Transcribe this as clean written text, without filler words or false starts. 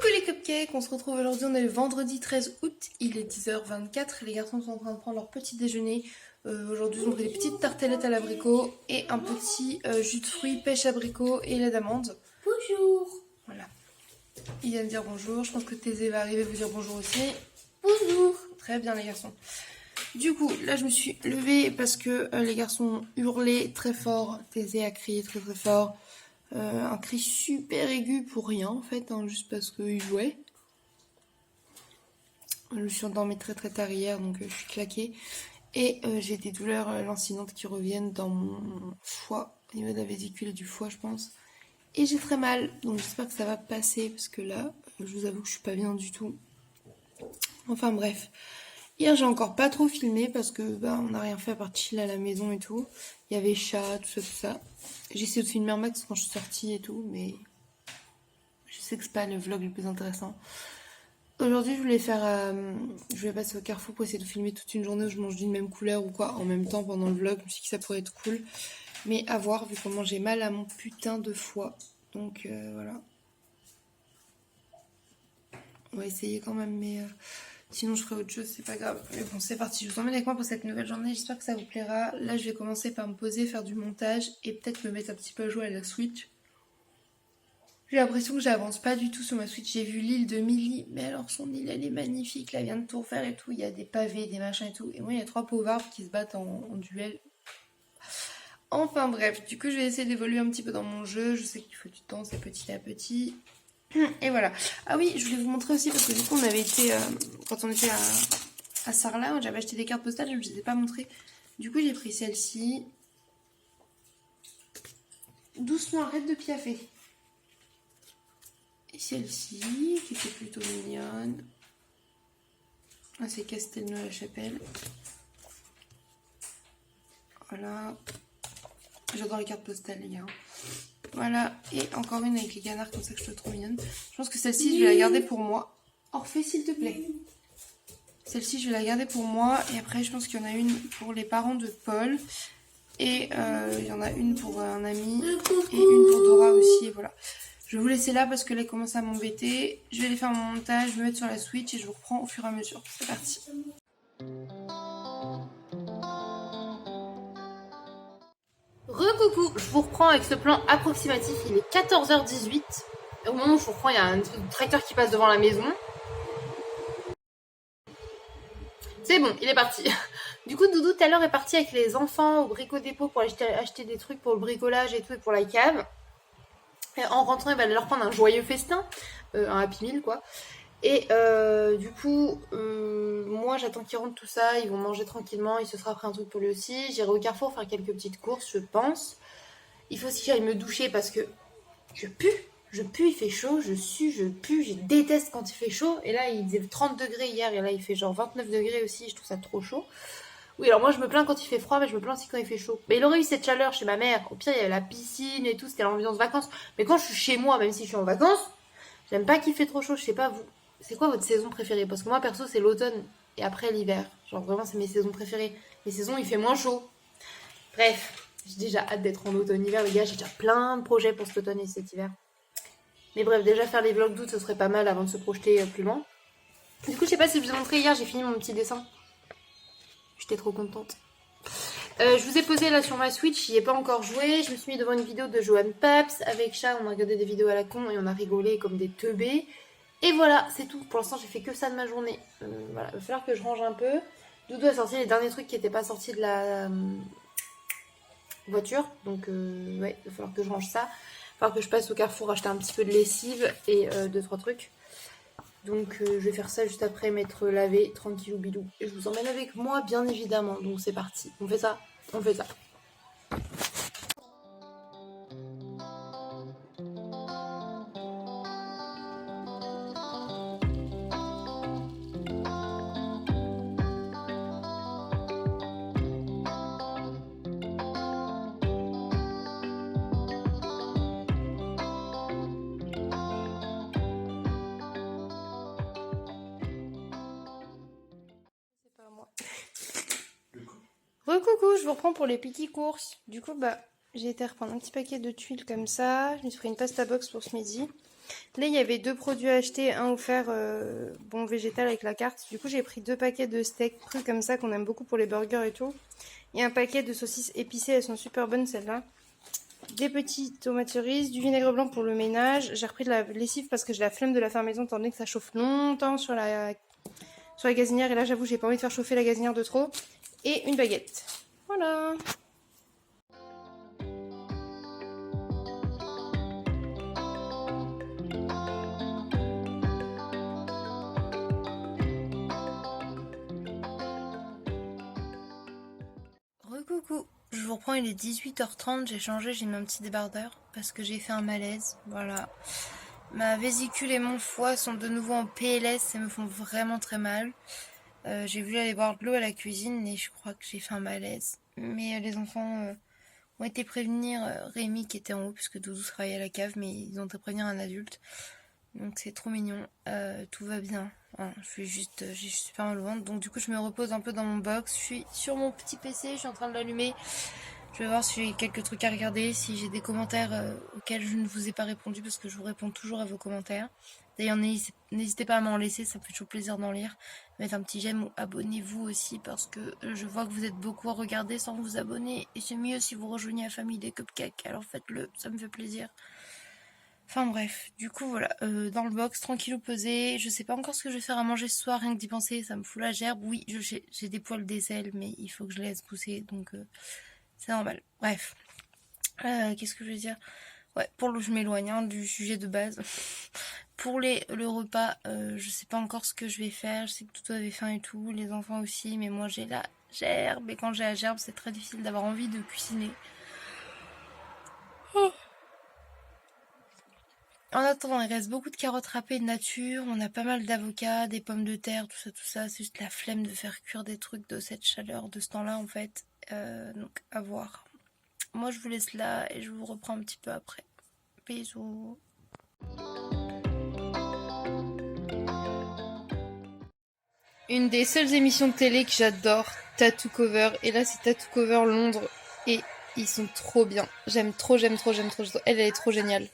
Coucou les cupcakes, on se retrouve aujourd'hui, on est le vendredi 13 août, il est 10h24, les garçons sont en train de prendre leur petit déjeuner. Aujourd'hui ils ont pris des petites tartelettes à l'abricot et un petit jus de fruits, pêche abricot et lait d'amande. Bonjour. Voilà, il vient de dire bonjour, je pense que Thésée va arriver vous dire bonjour aussi. Bonjour. Très bien les garçons. Du coup, là je me suis levée parce que les garçons ont hurlé très fort, Thésée a crié très très fort. Un cri super aigu pour rien en fait, hein, juste parce qu'il jouait. Je me suis endormie très très tard hier, donc je suis claquée. Et j'ai des douleurs lancinantes qui reviennent dans mon foie, au niveau de la vésicule et du foie je pense. Et j'ai très mal, donc j'espère que ça va passer, parce que là, je vous avoue que je suis pas bien du tout. Enfin bref. Hier j'ai encore pas trop filmé parce que on n'a rien fait à part chill à la maison et tout. Il y avait chat, tout ça, tout ça. J'ai essayé de filmer un max quand je suis sortie et tout, mais je sais que c'est pas le vlog le plus intéressant. Aujourd'hui je voulais passer au Carrefour pour essayer de filmer toute une journée où je mange d'une même couleur ou quoi en même temps pendant le vlog. Je me suis dit que ça pourrait être cool. Mais à voir vu comment j'ai mal à mon putain de foie. Donc voilà. On va essayer quand même, mais sinon je ferai autre chose, c'est pas grave. Mais bon, c'est parti, je vous emmène avec moi pour cette nouvelle journée, j'espère que ça vous plaira. Là, je vais commencer par me poser, faire du montage et peut-être me mettre un petit peu à jouer à la Switch. J'ai l'impression que j'avance pas du tout sur ma Switch. J'ai vu l'île de Millie, mais alors son île, elle est magnifique. Là, elle vient de tout refaire et tout. Il y a des pavés, des machins et tout. Et moi, il y a 3 pauvres arbres qui se battent en duel. Enfin bref, du coup, je vais essayer d'évoluer un petit peu dans mon jeu. Je sais qu'il faut du temps, c'est petit à petit. Et voilà. Ah oui, je voulais vous montrer aussi parce que du coup on avait été, quand on était à Sarlat, j'avais acheté des cartes postales, je ne vous les ai pas montrées. Du coup j'ai pris celle-ci. Doucement, arrête de piaffer. Et celle-ci, qui était plutôt mignonne. Ah, c'est Castelnau-la-Chapelle. Voilà. J'adore les cartes postales les gars. Voilà, et encore une avec les canards comme ça que je trouve trop mignonne. Je pense que celle-ci, je vais la garder pour moi. Orphée, s'il te plaît. Celle-ci, je vais la garder pour moi. Et après, je pense qu'il y en a une pour les parents de Paul. Et il y en a une pour un ami. Et une pour Dora aussi. Et voilà. Je vais vous laisser là parce que là, il commence à m'embêter. Je vais aller faire mon montage, me mettre sur la Switch et je vous reprends au fur et à mesure. C'est parti. Recoucou, je vous reprends avec ce plan approximatif, il est 14h18. Au moment où je vous reprends, il y a un tracteur qui passe devant la maison. C'est bon, il est parti. Du coup, Doudou tout à l'heure est parti avec les enfants au Brico Dépôt pour acheter des trucs pour le bricolage et tout et pour la cave. Et en rentrant, il va leur prendre un joyeux festin, un Happy Meal quoi. Et du coup, moi j'attends qu'ils rentrent tout ça, ils vont manger tranquillement, il se sera pris un truc pour lui aussi. J'irai au Carrefour faire quelques petites courses, je pense. Il faut aussi que j'aille me doucher parce que je pue, il fait chaud, je sue, je pue, je déteste quand il fait chaud. Et là, il faisait 30 degrés hier et là, il fait genre 29 degrés aussi, je trouve ça trop chaud. Oui, alors moi, je me plains quand il fait froid, mais je me plains aussi quand il fait chaud. Mais il aurait eu cette chaleur chez ma mère. Au pire, il y avait la piscine et tout, c'était l'ambiance vacances. Mais quand je suis chez moi, même si je suis en vacances, j'aime pas qu'il fait trop chaud, je sais pas vous. C'est quoi votre saison préférée? Parce que moi, perso, c'est l'automne et après l'hiver. Genre vraiment, c'est mes saisons préférées. Les saisons, il fait moins chaud. Bref, j'ai déjà hâte d'être en automne-hiver, les gars. J'ai déjà plein de projets pour cet automne et cet hiver. Mais bref, déjà faire les vlogs d'août, ce serait pas mal avant de se projeter plus loin. Du coup, je sais pas si je vous ai montré hier, j'ai fini mon petit dessin. J'étais trop contente. Je vous ai posé là sur ma Switch, j'y ai pas encore joué. Je me suis mis devant une vidéo de Johan Paps. Avec Chat, on a regardé des vidéos à la con et on a rigolé comme des teubés. Et voilà, c'est tout. Pour l'instant, j'ai fait que ça de ma journée. Voilà, il va falloir que je range un peu. Doudou a sorti les derniers trucs qui n'étaient pas sortis de la voiture. Donc, ouais, il va falloir que je range ça. Il va falloir que je passe au Carrefour acheter un petit peu de lessive et 2-3 trucs. Donc je vais faire ça juste après m'être lavé, tranquillou bilou. Et je vous emmène avec moi bien évidemment. Donc c'est parti. On fait ça. On fait ça. Recoucou, je vous reprends pour les petites courses. Du coup, j'ai été reprendre un petit paquet de tuiles comme ça. Je me suis pris une pasta box pour ce midi. Là, il y avait 2 produits à acheter, un offert bon végétal avec la carte. Du coup, j'ai pris 2 paquets de steaks crus comme ça qu'on aime beaucoup pour les burgers et tout. Et un paquet de saucisses épicées, elles sont super bonnes celles-là. Des petits tomates cerises, du vinaigre blanc pour le ménage. J'ai repris de la lessive parce que j'ai la flemme de la faire maison étant donné que ça chauffe longtemps sur la gazinière. Et là, j'avoue, j'ai pas envie de faire chauffer la gazinière de trop. Et une baguette. Voilà. Recoucou, je vous reprends, il est 18h30, j'ai changé, j'ai mis un petit débardeur parce que j'ai fait un malaise, voilà. Ma vésicule et mon foie sont de nouveau en PLS et me font vraiment très mal. J'ai voulu aller boire de l'eau à la cuisine et je crois que j'ai fait un malaise. Mais les enfants ont été prévenir Rémi qui était en haut puisque Doudou travaillait à la cave, mais ils ont été prévenir un adulte. Donc c'est trop mignon, tout va bien. Hein, j'ai juste super mal au ventre, donc du coup je me repose un peu dans mon box. Je suis sur mon petit PC, je suis en train de l'allumer. Je vais voir si j'ai quelques trucs à regarder, si j'ai des commentaires auxquels je ne vous ai pas répondu parce que je vous réponds toujours à vos commentaires. D'ailleurs n'hésitez pas à m'en laisser, ça me fait toujours plaisir d'en lire. Mettez un petit j'aime ou abonnez-vous aussi parce que je vois que vous êtes beaucoup à regarder sans vous abonner. Et c'est mieux si vous rejoignez la famille des cupcakes, alors faites-le, ça me fait plaisir. Enfin bref, du coup voilà, dans le box, tranquillou pesé, je sais pas encore ce que je vais faire à manger ce soir, rien que d'y penser, ça me fout la gerbe. Oui, j'ai des poils d'aisselle, mais il faut que je les laisse pousser, donc c'est normal. Bref, qu'est-ce que je veux dire? Ouais, je m'éloigne hein, du sujet de base. Pour le repas, je sais pas encore ce que je vais faire, je sais que Toutou avait faim et tout, les enfants aussi, mais moi j'ai la gerbe, et quand j'ai la gerbe, c'est très difficile d'avoir envie de cuisiner. Oh. En attendant, il reste beaucoup de carottes râpées de nature, on a pas mal d'avocats, des pommes de terre, tout ça, c'est juste la flemme de faire cuire des trucs de cette chaleur, de ce temps-là en fait, donc à voir. Moi je vous laisse là et je vous reprends un petit peu après. Bisous. Une des seules émissions de télé que j'adore, Tattoo Cover, et là c'est Tattoo Cover Londres, et ils sont trop bien. J'aime trop. Elle est trop géniale.